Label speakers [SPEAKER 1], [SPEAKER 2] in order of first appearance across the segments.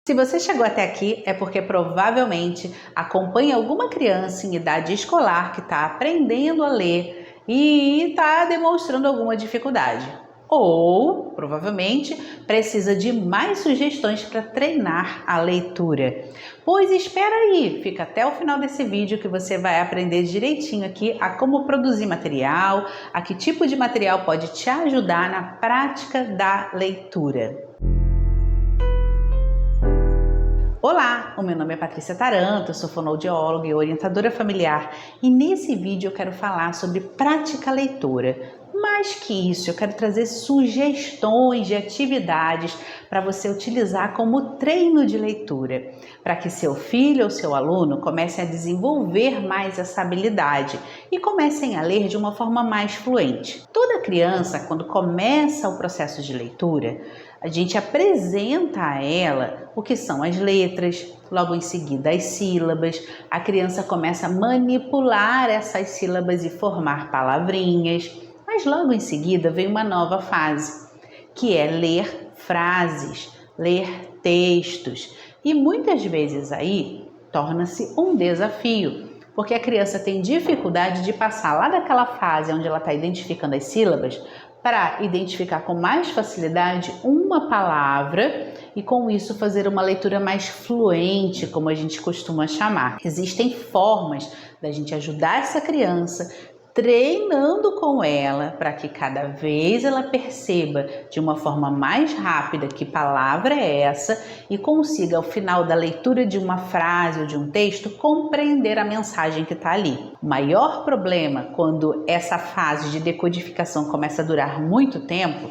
[SPEAKER 1] Se você chegou até aqui, é porque provavelmente acompanha alguma criança em idade escolar que está aprendendo a ler e está demonstrando alguma dificuldade. Ou, provavelmente, precisa de mais sugestões para treinar a leitura. Pois espera aí, fica até o final desse vídeo que você vai aprender direitinho aqui a como produzir material, a que tipo de material pode te ajudar na prática da leitura. Olá, o meu nome é Patrícia Taranto, eu sou fonoaudióloga e orientadora familiar e nesse vídeo eu quero falar sobre prática leitora. Mais que isso, eu quero trazer sugestões de atividades para você utilizar como treino de leitura, para que seu filho ou seu aluno comece a desenvolver mais essa habilidade e comecem a ler de uma forma mais fluente. Toda criança, quando começa o processo de leitura, a gente apresenta a ela o que são as letras, logo em seguida as sílabas, a criança começa a manipular essas sílabas e formar palavrinhas, mas logo em seguida vem uma nova fase, que é ler frases, ler textos, e muitas vezes aí torna-se um desafio, porque a criança tem dificuldade de passar lá daquela fase onde ela está identificando as sílabas para identificar com mais facilidade uma palavra e com isso fazer uma leitura mais fluente, como a gente costuma chamar. Existem formas da gente ajudar essa criança treinando com ela para que cada vez ela perceba de uma forma mais rápida que palavra é essa e consiga ao final da leitura de uma frase ou de um texto compreender a mensagem que está ali. O maior problema quando essa fase de decodificação começa a durar muito tempo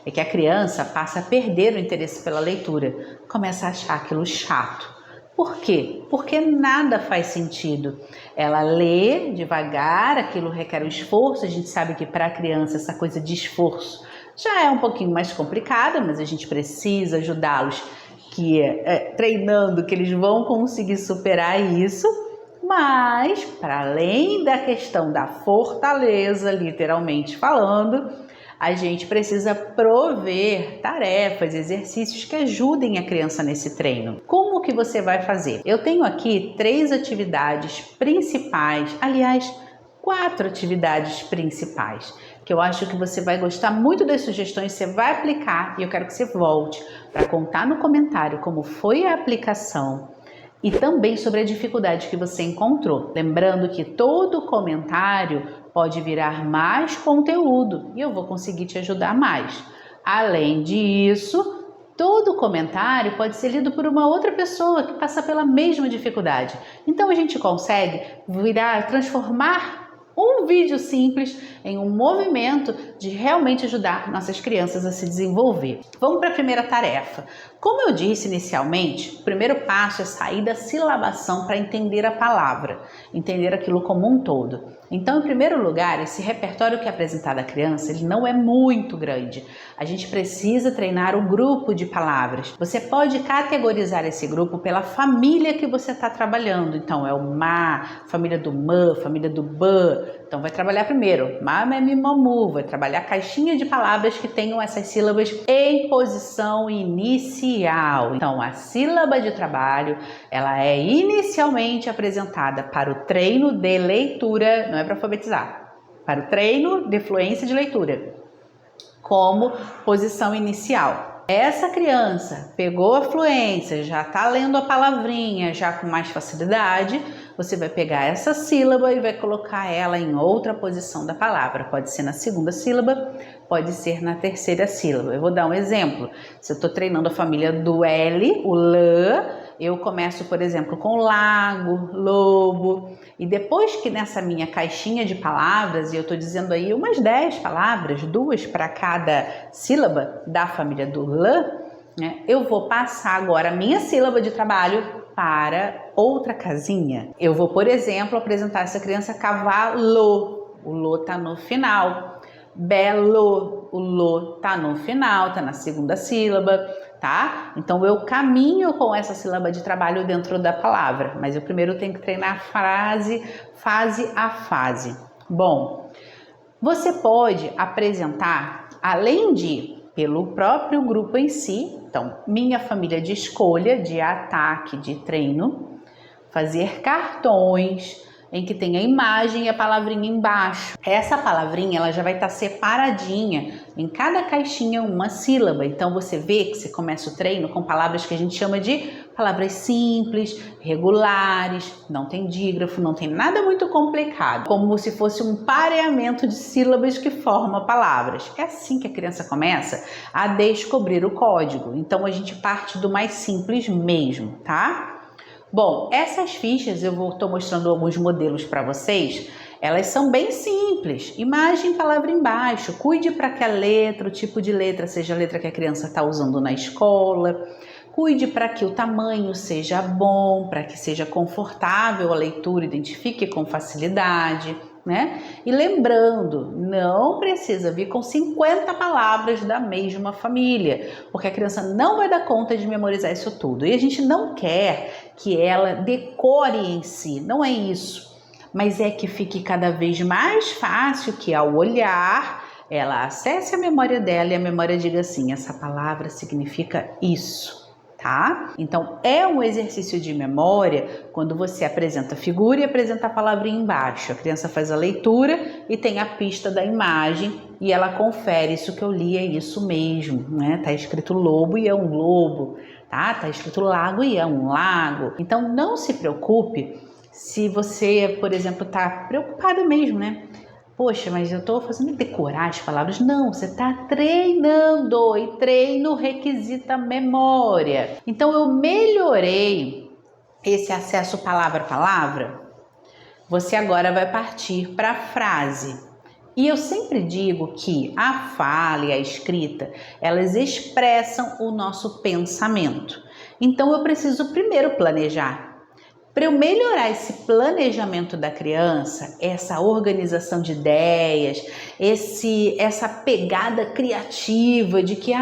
[SPEAKER 1] é que a criança passa a perder o interesse pela leitura, começa a achar aquilo chato. Por quê? Porque nada faz sentido. Ela lê devagar, aquilo requer um esforço. A gente sabe que para a criança essa coisa de esforço já é um pouquinho mais complicada, mas a gente precisa ajudá-los treinando que eles vão conseguir superar isso. Mas, para além da questão da fortaleza, literalmente falando, a gente precisa prover tarefas, exercícios que ajudem a criança nesse treino. Como que você vai fazer? Eu tenho aqui 3 atividades principais, aliás, 4 atividades principais, que eu acho que você vai gostar muito das sugestões, você vai aplicar e eu quero que você volte para contar no comentário como foi a aplicação e também sobre a dificuldade que você encontrou. Lembrando que todo comentário pode virar mais conteúdo e eu vou conseguir te ajudar mais. Além disso, todo comentário pode ser lido por uma outra pessoa que passa pela mesma dificuldade. Então a gente consegue transformar um vídeo simples em um movimento de realmente ajudar nossas crianças a se desenvolver. Vamos para a primeira tarefa. Como eu disse inicialmente, o primeiro passo é sair da silabação para entender a palavra, entender aquilo como um todo. Então, em primeiro lugar, esse repertório que é apresentado à criança, ele não é muito grande. A gente precisa treinar o grupo de palavras. Você pode categorizar esse grupo pela família que você está trabalhando. Então, é o ma, família do mã, família do bã. Então, vai trabalhar primeiro ma, mé, mi, mó, mu. Vai trabalhar a caixinha de palavras que tenham essas sílabas em posição inicial. Então, a sílaba de trabalho, ela é inicialmente apresentada para o treino de leitura, não é para alfabetizar, para o treino de fluência de leitura, como posição inicial. Essa criança pegou a fluência, já está lendo a palavrinha já com mais facilidade, você vai pegar essa sílaba e vai colocar ela em outra posição da palavra. Pode ser na segunda sílaba, pode ser na terceira sílaba. Eu vou dar um exemplo. Se eu estou treinando a família do L, o L, eu começo, por exemplo, com lago, lobo, e depois que nessa minha caixinha de palavras, e eu estou dizendo aí umas 10 palavras, 2 para cada sílaba da família do L, né, eu vou passar agora a minha sílaba de trabalho para outra casinha. Eu vou, por exemplo, apresentar essa criança cavalo, o lo está no final. Belo, o lo está no final, está na segunda sílaba, tá? Então eu caminho com essa sílaba de trabalho dentro da palavra, mas eu primeiro tenho que treinar fase a fase. Bom, você pode apresentar, além de pelo próprio grupo em si. Então, minha família de escolha, de ataque, de treino, fazer cartões em que tem a imagem e a palavrinha embaixo. Essa palavrinha ela já vai estar separadinha em cada caixinha uma sílaba. Então você vê que você começa o treino com palavras que a gente chama de palavras simples, regulares, não tem dígrafo, não tem nada muito complicado, como se fosse um pareamento de sílabas que forma palavras. É assim que a criança começa a descobrir o código. Então a gente parte do mais simples mesmo, tá? Bom, essas fichas eu estou mostrando alguns modelos para vocês. Elas são bem simples. Imagem, palavra embaixo. Cuide para que a letra, o tipo de letra, seja a letra que a criança está usando na escola. Cuide para que o tamanho seja bom, para que seja confortável a leitura, identifique com facilidade, né? E lembrando, não precisa vir com 50 palavras da mesma família, porque a criança não vai dar conta de memorizar isso tudo. E a gente não quer que ela decore em si, não é isso. Mas é que fique cada vez mais fácil que ao olhar, ela acesse a memória dela e a memória diga assim, essa palavra significa isso. Tá? Então, é um exercício de memória quando você apresenta a figura e apresenta a palavrinha embaixo. A criança faz a leitura e tem a pista da imagem e ela confere, isso que eu li é isso mesmo, né? Tá escrito lobo e é um lobo, tá? Tá escrito lago e é um lago. Então, não se preocupe se você, por exemplo, tá preocupado mesmo, né? Poxa, mas eu estou fazendo decorar as palavras. Não, você está treinando e treino requisita memória. Então eu melhorei esse acesso palavra a palavra. Você agora vai partir para a frase. E eu sempre digo que a fala e a escrita, elas expressam o nosso pensamento. Então eu preciso primeiro planejar. Para eu melhorar esse planejamento da criança, essa organização de ideias, essa pegada criativa de que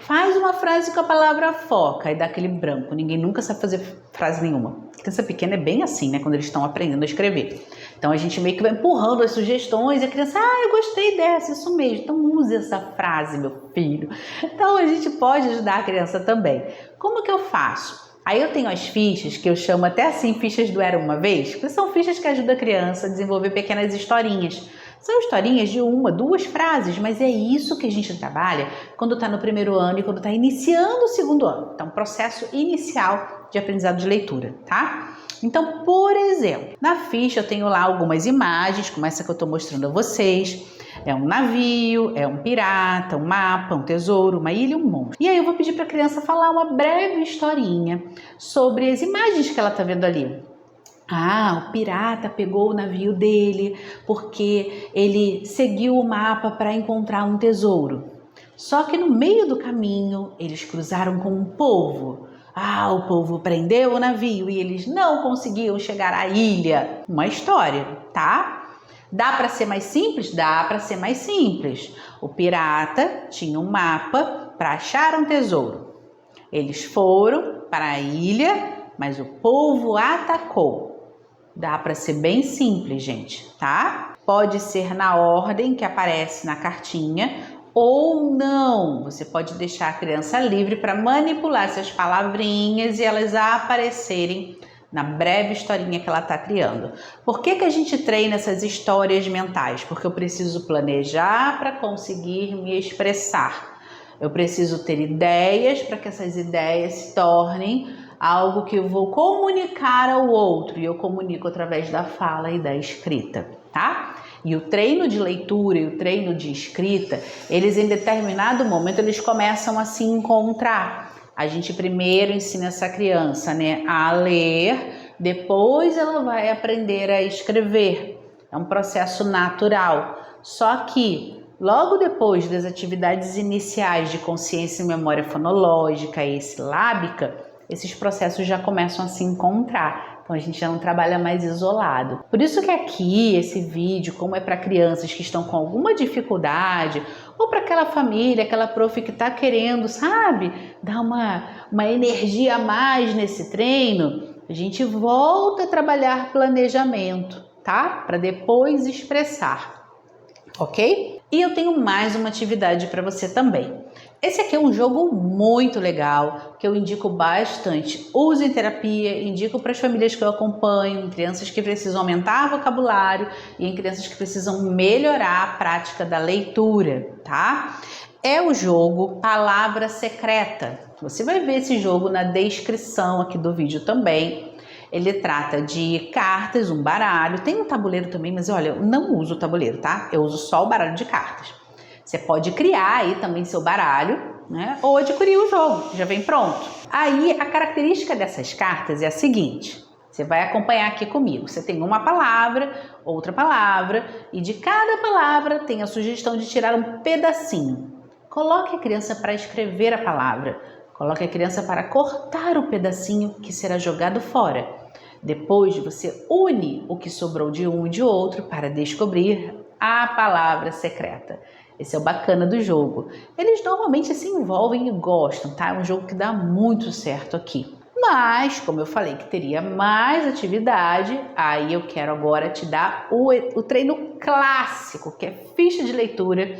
[SPEAKER 1] faz uma frase com a palavra foca e dá aquele branco, ninguém nunca sabe fazer frase nenhuma. A criança pequena é bem assim, né? Quando eles estão aprendendo a escrever. Então a gente meio que vai empurrando as sugestões e a criança, eu gostei dessa, isso mesmo, então use essa frase, meu filho. Então a gente pode ajudar a criança também. Como que eu faço? Aí eu tenho as fichas, que eu chamo até assim, fichas do Era Uma Vez, que são fichas que ajudam a criança a desenvolver pequenas historinhas. São historinhas de 1, 2 frases, mas é isso que a gente trabalha quando está no primeiro ano e quando está iniciando o segundo ano. Então, processo inicial de aprendizado de leitura, tá? Então, por exemplo, na ficha eu tenho lá algumas imagens, como essa que eu estou mostrando a vocês. É um navio, é um pirata, um mapa, um tesouro, uma ilha e um monstro. E aí eu vou pedir para a criança falar uma breve historinha sobre as imagens que ela está vendo ali. O pirata pegou o navio dele porque ele seguiu o mapa para encontrar um tesouro. Só que no meio do caminho eles cruzaram com um polvo. O polvo prendeu o navio e eles não conseguiam chegar à ilha. Uma história, tá? Dá para ser mais simples? Dá para ser mais simples. O pirata tinha um mapa para achar um tesouro. Eles foram para a ilha, mas o polvo atacou. Dá para ser bem simples, gente, tá? Pode ser na ordem que aparece na cartinha ou não. Você pode deixar a criança livre para manipular essas palavrinhas e elas aparecerem na breve historinha que ela está criando. Por que a gente treina essas histórias mentais? Porque eu preciso planejar para conseguir me expressar. Eu preciso ter ideias para que essas ideias se tornem algo que eu vou comunicar ao outro. E eu comunico através da fala e da escrita, tá? E o treino de leitura e o treino de escrita, eles em determinado momento eles começam a se encontrar. A gente primeiro ensina essa criança, né, a ler, depois ela vai aprender a escrever. É um processo natural. Só que logo depois das atividades iniciais de consciência e memória fonológica e silábica, esses processos já começam a se encontrar. Então a gente já não trabalha mais isolado. Por isso que aqui, esse vídeo, como é para crianças que estão com alguma dificuldade, ou para aquela família, aquela prof que está querendo, sabe, dar uma energia a mais nesse treino, a gente volta a trabalhar planejamento, tá? Para depois expressar, ok? E eu tenho mais uma atividade para você também. Esse aqui é um jogo muito legal, que eu indico bastante. Uso em terapia, indico para as famílias que eu acompanho, em crianças que precisam aumentar vocabulário e em crianças que precisam melhorar a prática da leitura, tá? É o jogo Palavra Secreta. Você vai ver esse jogo na descrição aqui do vídeo também. Ele trata de cartas, um baralho, tem um tabuleiro também, mas olha, eu não uso o tabuleiro, tá? Eu uso só o baralho de cartas. Você pode criar aí também seu baralho, né? Ou adquirir o jogo, já vem pronto. Aí a característica dessas cartas é a seguinte: você vai acompanhar aqui comigo. Você tem uma palavra, outra palavra, e de cada palavra tem a sugestão de tirar um pedacinho. Coloque a criança para escrever a palavra. Coloque a criança para cortar o pedacinho que será jogado fora. Depois você une o que sobrou de um e de outro para descobrir a palavra secreta. Esse é o bacana do jogo. Eles normalmente se envolvem e gostam, tá? É um jogo que dá muito certo aqui. Mas, como eu falei que teria mais atividade, aí eu quero agora te dar o treino clássico, que é ficha de leitura,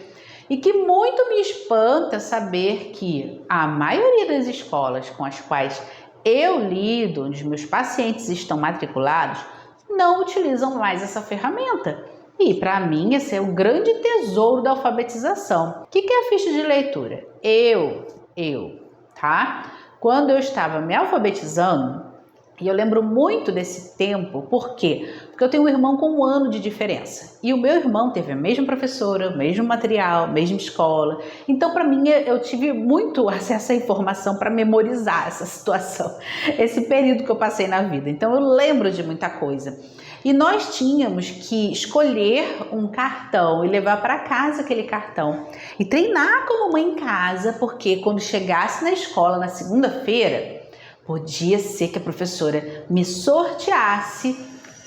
[SPEAKER 1] e que muito me espanta saber que a maioria das escolas com as quais eu lido, onde os meus pacientes estão matriculados, não utilizam mais essa ferramenta. E para mim esse é o grande tesouro da alfabetização. O que é a ficha de leitura? Tá? Quando eu estava me alfabetizando, e eu lembro muito desse tempo, por quê? Porque eu tenho um irmão com 1 ano de diferença. E o meu irmão teve a mesma professora, o mesmo material, a mesma escola. Então, para mim, eu tive muito acesso à informação para memorizar essa situação, esse período que eu passei na vida. Então, eu lembro de muita coisa. E nós tínhamos que escolher um cartão e levar para casa aquele cartão. E treinar como mãe em casa, porque quando chegasse na escola na segunda-feira, podia ser que a professora me sorteasse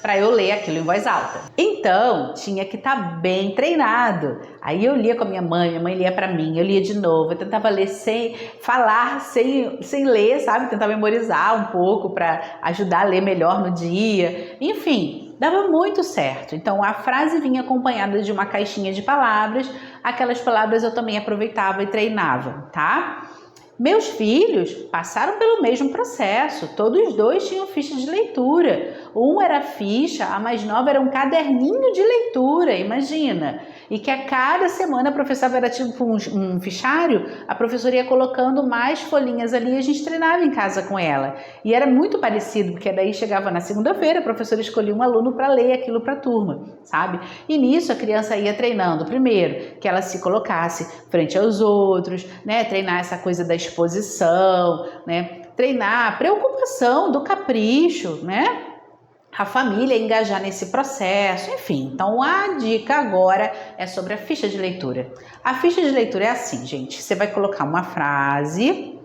[SPEAKER 1] para eu ler aquilo em voz alta. Então, tinha que estar bem treinado. Aí eu lia com a minha mãe lia para mim, eu lia de novo, eu tentava ler sem falar, sem ler, sabe? Tentar memorizar um pouco para ajudar a ler melhor no dia. Enfim, dava muito certo. Então, a frase vinha acompanhada de uma caixinha de palavras. Aquelas palavras eu também aproveitava e treinava, tá? Meus filhos passaram pelo mesmo processo, todos dois tinham ficha de leitura. Um era ficha, a mais nova era um caderninho de leitura, imagina. E que a cada semana a professora era tipo um fichário, a professora ia colocando mais folhinhas ali e a gente treinava em casa com ela. E era muito parecido, porque daí chegava na segunda-feira, a professora escolhia um aluno para ler aquilo para a turma, sabe? E nisso a criança ia treinando, primeiro, que ela se colocasse frente aos outros, né? Treinar essa coisa da exposição, né? Treinar a preocupação do capricho, né? A família engajar nesse processo, enfim. Então, a dica agora é sobre a ficha de leitura. A ficha de leitura é assim, gente. Você vai colocar uma frase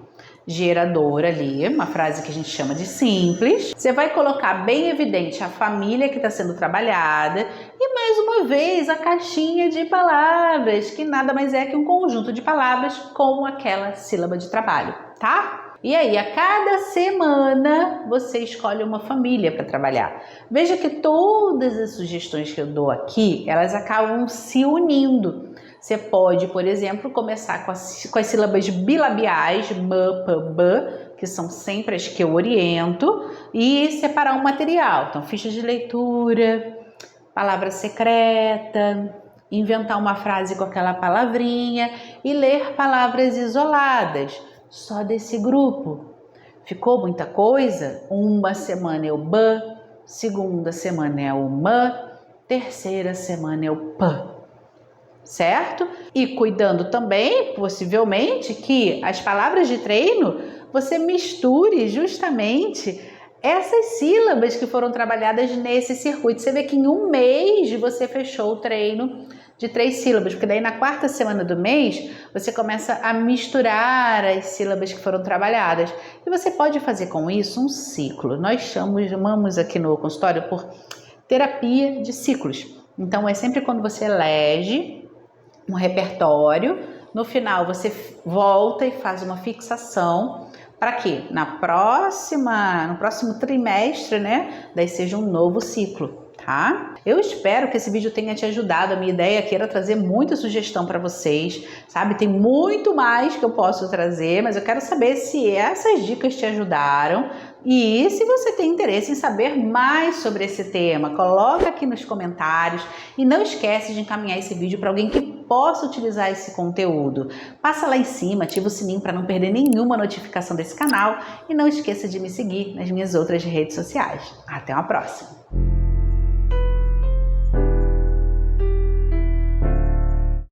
[SPEAKER 1] geradora ali, uma frase que a gente chama de simples. Você vai colocar bem evidente a família que está sendo trabalhada e, mais uma vez, a caixinha de palavras, que nada mais é que um conjunto de palavras com aquela sílaba de trabalho, tá? E aí, a cada semana, você escolhe uma família para trabalhar. Veja que todas as sugestões que eu dou aqui, elas acabam se unindo. Você pode, por exemplo, começar com as sílabas bilabiais, m, p, b, que são sempre as que eu oriento, e separar um material. Então, ficha de leitura, palavra secreta, inventar uma frase com aquela palavrinha e ler palavras isoladas. Só desse grupo. Ficou muita coisa? Uma semana é o b, segunda semana é o m, terceira semana é o p. Certo? E cuidando também, possivelmente, que as palavras de treino você misture justamente essas sílabas que foram trabalhadas nesse circuito. Você vê que em 1 mês você fechou o treino de 3 sílabas, porque daí na 4ª semana do mês você começa a misturar as sílabas que foram trabalhadas. E você pode fazer com isso um ciclo. Nós chamamos aqui no consultório por terapia de ciclos. Então é sempre quando você elege um repertório, no final você volta e faz uma fixação para que no próximo trimestre, né, daí seja um novo ciclo. tá? Eu espero que esse vídeo tenha te ajudado. A minha ideia aqui era trazer muita sugestão para vocês, sabe? Tem muito mais que eu posso trazer, mas eu quero saber se essas dicas te ajudaram e se você tem interesse em saber mais sobre esse tema. Coloca aqui nos comentários e não esquece de encaminhar esse vídeo para alguém que possa utilizar esse conteúdo. Passa lá em cima, ativa o sininho para não perder nenhuma notificação desse canal e não esqueça de me seguir nas minhas outras redes sociais. Até uma próxima!